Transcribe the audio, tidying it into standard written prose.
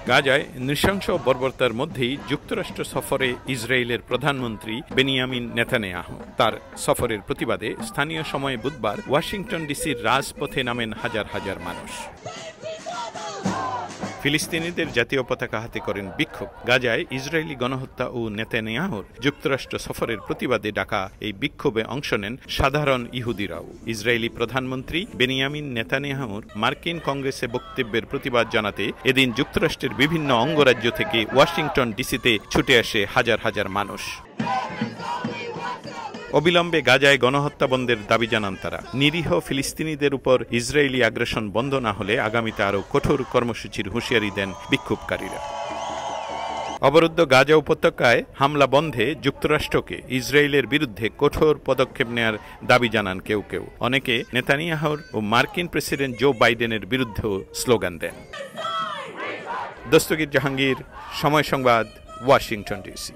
গাজায় নৃশংস বর্বরতার মধ্যেই যুক্তরাষ্ট্র সফরে ইসরায়েলের প্রধানমন্ত্রী বেনিয়ামিন নেতানিয়াহু। তার সফরের প্রতিবাদে স্থানীয় সময়ে বুধবার ওয়াশিংটন ডিসির রাজপথে নামেন হাজার হাজার মানুষ। ফিলিস্তিনিদের জাতীয় পতাকা হাতে করেন বিক্ষোভ। গাজায় ইসরায়েলি গণহত্যা ও নেতানিয়াহুর যুক্তরাষ্ট্র সফরের প্রতিবাদে ডাকা এই বিক্ষোভে অংশ নেন সাধারণ ইহুদিরাও। ইসরায়েলি প্রধানমন্ত্রী বেনিয়ামিন নেতানিয়াহুর মার্কিন কংগ্রেসে বক্তব্যের প্রতিবাদ জানাতে এদিন যুক্তরাষ্ট্রের বিভিন্ন অঙ্গরাজ্য থেকে ওয়াশিংটন ডিসিতে ছুটে আসে হাজার হাজার মানুষ। অবিলম্বে গাজায় গণহত্যা বন্ধের দাবি জানান তারা। নিরীহ ফিলিস্তিনিদের উপর ইসরায়েলি আগ্রাসন বন্ধ না হলে আগামীতে আরও কঠোর কর্মসূচির হুঁশিয়ারি দেন বিক্ষোভকারীরা। অবরুদ্ধ গাজা উপত্যকায় হামলা বন্ধে যুক্তরাষ্ট্রকে ইসরায়েলের বিরুদ্ধে কঠোর পদক্ষেপ নেয়ার দাবি জানান কেউ কেউ। অনেকে নেতানিয়াহুর ও মার্কিন প্রেসিডেন্ট জো বাইডেনের বিরুদ্ধেও স্লোগান দেন। দস্তগীর জাহাঙ্গীর, সময় সংবাদ, ওয়াশিংটন ডিসি।